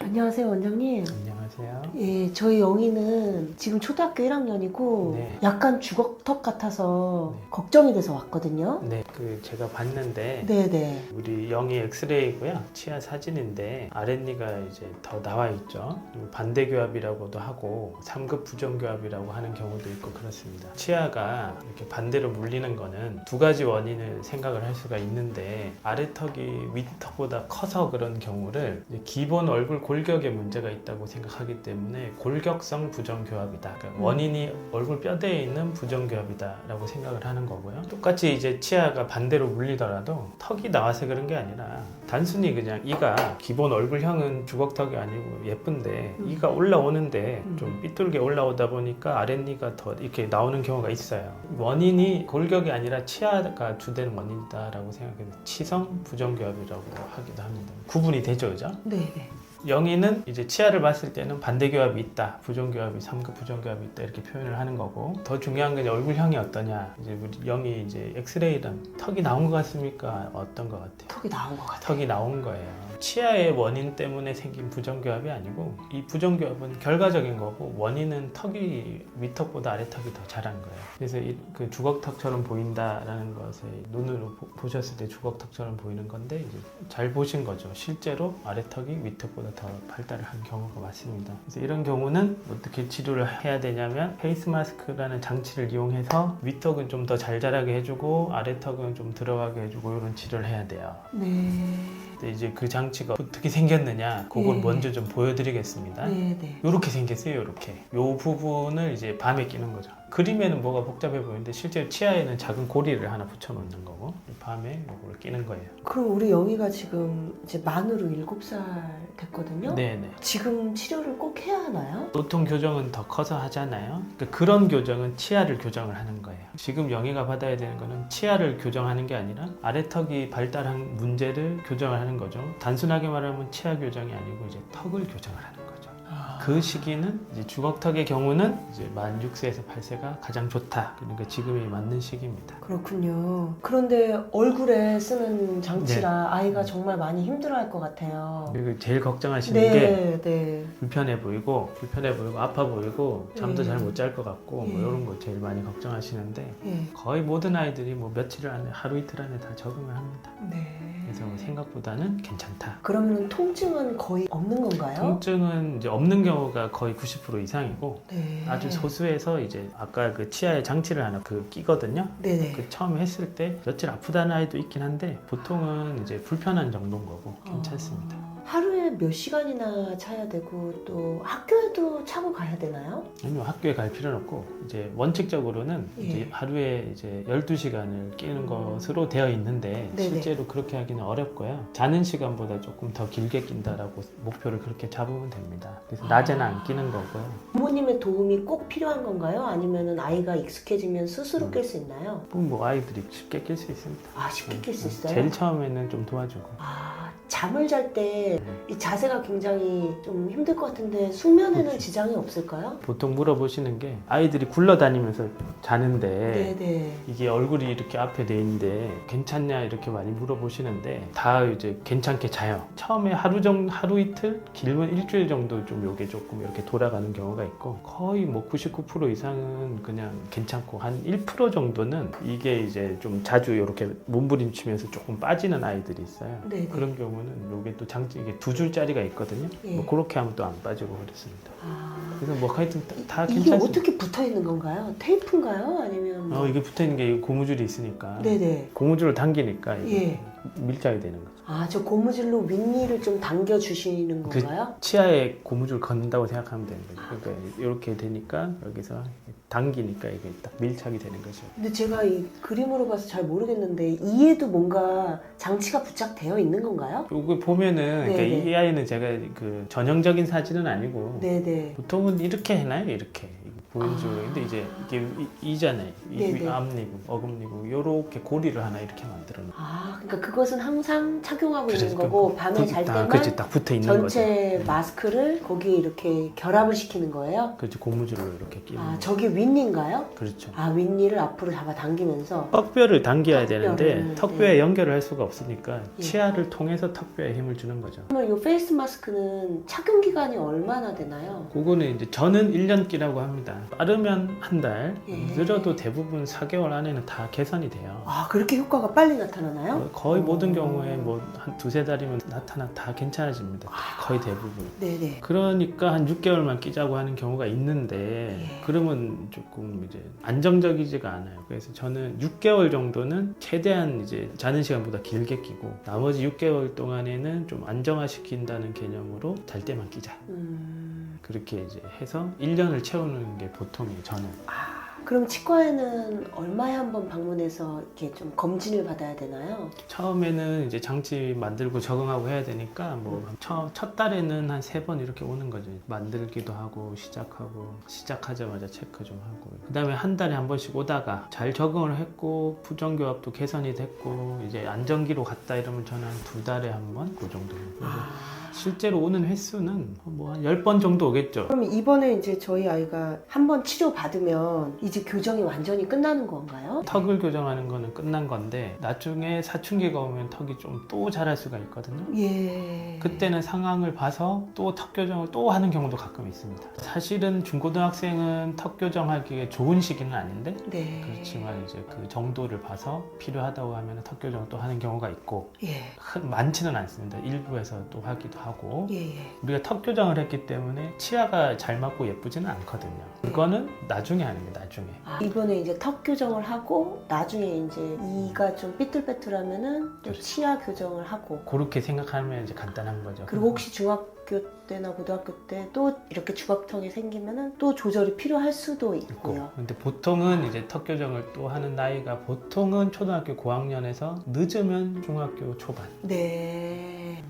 안녕하세요, 원장님. 안녕하세요. 예, 저희 영희는 지금 초등학교 1학년이고 네. 약간 주걱턱 같아서 네. 걱정이 돼서 왔거든요. 네, 제가 봤는데 네네. 우리 영희 엑스레이고요. 치아 사진인데 아랫니가 이제 더 나와 있죠. 그리고 반대교합이라고도 하고 3급 부정교합이라고 하는 경우도 있고 그렇습니다. 치아가 이렇게 반대로 물리는 거는 두 가지 원인을 생각을 할 수가 있는데 아래턱이 윗턱보다 커서 그런 경우를 이제 기본 얼굴 골격에 문제가 있다고 생각하기 때문에 골격성 부정교합이다. 그러니까 원인이 얼굴 뼈대에 있는 부정교합이다라고 생각을 하는 거고요. 똑같이 이제 치아가 반대로 물리더라도 턱이 나와서 그런 게 아니라 단순히 그냥 이가 기본 얼굴형은 주걱턱이 아니고 예쁜데 이가 올라오는데 좀 삐뚤게 올라오다 보니까 아랫니가 더 이렇게 나오는 경우가 있어요. 원인이 골격이 아니라 치아가 주된 원인이다라고 생각해서 치성 부정교합이라고 하기도 합니다. 구분이 되죠, 그죠? 네네. 영희는 이제 치아를 봤을 때는 반대교합이 있다, 부정교합이 3급 부정교합이 있다 이렇게 표현을 하는 거고, 더 중요한 건 얼굴형이 어떠냐. 이제 우리 영희 이제 엑스레이랑 턱이 나온 것 같습니까? 어떤 것 같아요? 턱이 나온 것 같아요. 턱이 나온 거예요. 치아의 원인 때문에 생긴 부정교합이 아니고 이 부정교합은 결과적인 거고 원인은 턱이 윗턱보다 아래턱이 더 자란 거예요. 그래서 그 주걱턱처럼 보인다라는 것을 눈으로 보셨을 때 주걱턱처럼 보이는 건데 이제 잘 보신 거죠. 실제로 아래턱이 윗턱보다 더 발달을 한 경우가 많습니다. 그래서 이런 경우는 어떻게 치료를 해야 되냐면 페이스 마스크라는 장치를 이용해서 윗턱은 좀 더 잘 자라게 해주고 아래턱은 좀 들어가게 해주고 이런 치료를 해야 돼요. 네. 근데 이제 그 장치가 어떻게 생겼느냐 그걸 네. 먼저 좀 보여드리겠습니다. 네네. 요렇게 생겼어요. 요렇게 요 부분을 이제 밤에 끼는 거죠. 그림에는 뭐가 복잡해 보이는데 실제로 치아에는 작은 고리를 하나 붙여 놓는 거고 밤에 요걸 끼는 거예요. 그럼 우리 영희가 지금 이제 만으로 7살 됐거든요. 네네. 지금 치료를 꼭 해야 하나요? 보통 교정은 더 커서 하잖아요. 그러니까 그런 교정은 치아를 교정을 하는 거예요. 지금 영희가 받아야 되는 거는 치아를 교정하는 게 아니라 아래턱이 발달한 문제를 교정을 하는 거죠. 단순하게 말하면 치아 교정이 아니고 이제 턱을 교정을 하는 거죠. 그 시기는 이제 주걱턱의 경우는 이제 만 6세에서 8세가 가장 좋다. 그러니까 지금이 맞는 시기입니다. 그렇군요. 그런데 얼굴에 쓰는 장치라 아이가 정말 많이 힘들어할 것 같아요. 그리고 제일 걱정하시는 게 네. 불편해 보이고 아파 보이고 잠도 네. 잘 못 잘 것 같고 네. 뭐 이런 거 제일 많이 걱정하시는데 네. 거의 모든 아이들이 뭐 며칠 안에 하루 이틀 안에 다 적응을 합니다. 네. 그래서 생각보다는 괜찮다. 그러면 통증은 거의 없는 건가요? 통증은 이제 없는 경우가 거의 90% 이상이고 네. 아주 소수에서 이제 아까 그 치아에 장치를 하나 끼거든요. 네네. 그 처음에 했을 때 며칠 아프다는 아이도 있긴 한데 보통은 이제 불편한 정도인 거고 괜찮습니다. 하루에 몇 시간이나 차야 되고 또 학교에도 차고 가야 되나요? 아니요, 학교에 갈 필요는 없고 이제 원칙적으로는 예. 이제 하루에 이제 12시간을 끼는 것으로 되어 있는데 네네. 실제로 그렇게 하기는 어렵고요. 자는 시간보다 조금 더 길게 낀다라고 목표를 그렇게 잡으면 됩니다. 그래서 낮에는 안 끼는 거고요. 부모님의 도움이 꼭 필요한 건가요? 아니면 아이가 익숙해지면 스스로 낄 수 있나요? 뭐 아이들이 쉽게 낄 수 있습니다. 아, 쉽게 낄 수 있어요? 제일 처음에는 좀 도와주고. 잠을 잘 때 이 자세가 굉장히 좀 힘들 것 같은데 숙면에는 그렇죠. 지장이 없을까요? 보통 물어보시는 게 아이들이 굴러다니면서 자는데 네네. 이게 얼굴이 이렇게 앞에 돼 있는데 괜찮냐 이렇게 많이 물어보시는데 다 이제 괜찮게 자요. 처음에 하루 이틀, 길면 일주일 정도 좀 요게 조금 이렇게 돌아가는 경우가 있고 거의 뭐 99% 이상은 그냥 괜찮고 한 1% 정도는 이게 이제 좀 자주 이렇게 몸부림치면서 조금 빠지는 아이들이 있어요. 네네. 그런 경우는 요게 또 이게 2줄짜리가 있거든요. 예. 뭐 그렇게 하면 또 안 빠지고 그렇습니다. 아, 그래서 뭐 하여튼 다 이게 괜찮습니다. 어떻게 붙어 있는 건가요? 테이프인가요? 아니면 뭐... 이게 붙어 있는 게 고무줄이 있으니까 네네. 고무줄을 당기니까 이게 예. 밀착이 되는 거죠. 아, 저 고무줄로 윗니를 좀 당겨 주시는 건가요? 치아에 고무줄 걷는다고 생각하면 되는 거죠. 그러니까 이렇게 되니까 여기서 당기니까 이게 딱 밀착이 되는 거죠. 근데 제가 이 그림으로 봐서 잘 모르겠는데 이에도 뭔가 장치가 부착되어 있는 건가요? 이거 보면은 그러니까 네네. 이 아이는 제가 그 전형적인 사진은 아니고 네네. 보통은 이렇게 해놔요. 이렇게 보행지구로. 근데 이제 이게 이잖아요. 네네. 앞니구, 어금니구 요렇게 고리를 하나 이렇게 만들어 놓은. 그러니까 그것은 항상 착용하고 있는 그래서 거고 밤에 잘 때만 그치, 딱 붙어 있는 거죠. 전체 마스크를 거기에 이렇게 결합을 시키는 거예요? 그렇지, 고무줄로 이렇게 끼는. 저게 윗니인가요? 그렇죠. 윗니를 앞으로 잡아 당기면서 턱뼈를 당겨야 턱뼈를, 되는데 턱뼈에 네. 연결을 할 수가 없으니까 예. 치아를 통해서 턱뼈에 힘을 주는 거죠. 그러면 이 페이스 마스크는 착용 기간이 얼마나 되나요? 그거는 이제 저는 1년기라고 합니다. 빠르면 한 달, 예. 늦어도 대부분 4개월 안에는 다 개선이 돼요. 그렇게 효과가 빨리 나타나나요? 거의 모든 경우에 뭐 한 두세 달이면 다 괜찮아집니다. 거의 대부분. 네네. 그러니까 한 6개월만 끼자고 하는 경우가 있는데 예. 그러면 조금 이제 안정적이지가 않아요. 그래서 저는 6개월 정도는 최대한 이제 자는 시간보다 길게 끼고 나머지 6개월 동안에는 좀 안정화시킨다는 개념으로 잘 때만 끼자. 그렇게 이제 해서 1년을 채우는 게 보통이에요, 저는. 그럼 치과에는 얼마에 한 번 방문해서 이렇게 좀 검진을 받아야 되나요? 처음에는 이제 장치 만들고 적응하고 해야 되니까 뭐 첫 달에는 한 3번 이렇게 오는 거죠. 만들기도 하고 시작하자마자 체크 좀 하고 그 다음에 한 달에 한 번씩 오다가 잘 적응을 했고 부정교합도 개선이 됐고 이제 안정기로 갔다 이러면 저는 한 2달에 한 번 그 정도. 실제로 오는 횟수는 뭐 한 10번 정도 오겠죠. 그럼 이번에 이제 저희 아이가 한 번 치료 받으면 이제 교정이 완전히 끝나는 건가요? 턱을 교정하는 거는 끝난 건데 나중에 사춘기가 오면 턱이 좀 또 자랄 수가 있거든요. 예. 그때는 상황을 봐서 또 턱 교정을 또 하는 경우도 가끔 있습니다. 사실은 중고등학생은 턱 교정하기에 좋은 시기는 아닌데 네. 그렇지만 이제 그 정도를 봐서 필요하다고 하면 턱 교정을 또 하는 경우가 있고 예. 많지는 않습니다. 일부에서 또 하기도 하고 예. 우리가 턱 교정을 했기 때문에 치아가 잘 맞고 예쁘지는 않거든요. 그거는 나중에 하는 게 나중에. 이번에 이제 턱 교정을 하고 나중에 이제 이가 좀 삐뚤빼뚤하면은 또 그렇죠. 치아 교정을 하고 그렇게 생각하면 이제 간단한 거죠. 그리고 혹시 중학교 때나 고등학교 때 또 이렇게 주걱턱이 생기면은 또 조절이 필요할 수도 있고요. 근데 보통은 이제 턱 교정을 또 하는 나이가 보통은 초등학교 고학년에서 늦으면 중학교 초반. 네.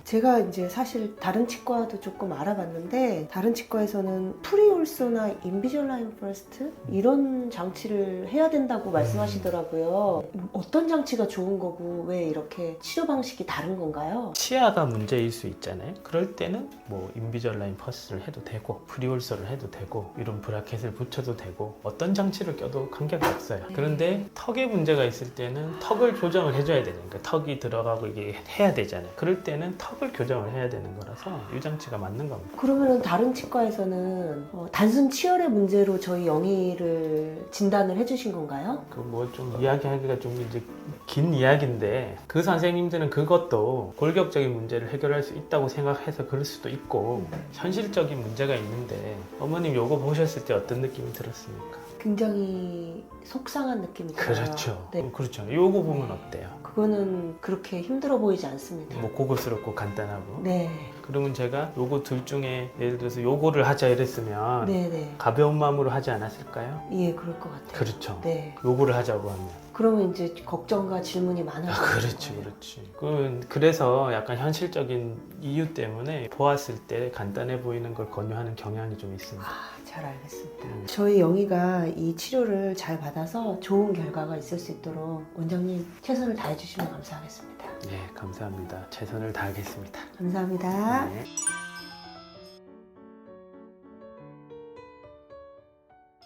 제가 이제 사실 다른 치과도 조금 알아봤는데 다른 치과에서는 프리올소나 인비졸라인 퍼스트 이런 장치를 해야 된다고 말씀하시더라고요. 어떤 장치가 좋은 거고 왜 이렇게 치료 방식이 다른 건가요? 치아가 문제일 수 있잖아요. 그럴 때는 뭐 인비졸라인 퍼스를 해도 되고 프리올소를 해도 되고 이런 브라켓을 붙여도 되고 어떤 장치를 껴도 관계가 없어요. 그런데 턱에 문제가 있을 때는 턱을 교정을 해줘야 되니까 턱이 들어가고 이게 해야 되잖아요. 그럴 때는 턱을 교정을 해야 되는 거라서 이 장치가 맞는 겁니다. 그러면은 다른 치과에서는 단순 치열의 문제로 저희 영희를 진단을 해주신 건가요? 그 뭐 좀 이야기하기가 좀 이제 긴 이야기인데 그 선생님들은 그것도 골격적인 문제를 해결할 수 있다고 생각해서 그럴 수도 있고 현실적인 문제가 있는데 어머님 요거 보셨을 때 어떤 느낌이 들었습니까? 굉장히 속상한 느낌이 들어요. 그렇죠. 네. 그렇죠. 요거 보면 어때요? 그거는 그렇게 힘들어 보이지 않습니다. 뭐 고급스럽고 간단하고. 네. 그러면 제가 요거 둘 중에 예를 들어서 요거를 하자 이랬으면 네네. 가벼운 마음으로 하지 않았을까요? 예, 그럴 것 같아요. 그렇죠. 네. 요거를 하자고 하면. 그러면 이제 걱정과 질문이 많아질 그렇지, 거예요. 그렇지. 그래서 약간 현실적인 이유 때문에 보았을 때 간단해 보이는 걸 권유하는 경향이 좀 있습니다. 잘 알겠습니다. 저희 영희가 이 치료를 잘 받아서 좋은 결과가 있을 수 있도록 원장님 최선을 다해 주시면 감사하겠습니다. 네, 감사합니다. 최선을 다하겠습니다. 감사합니다. 네.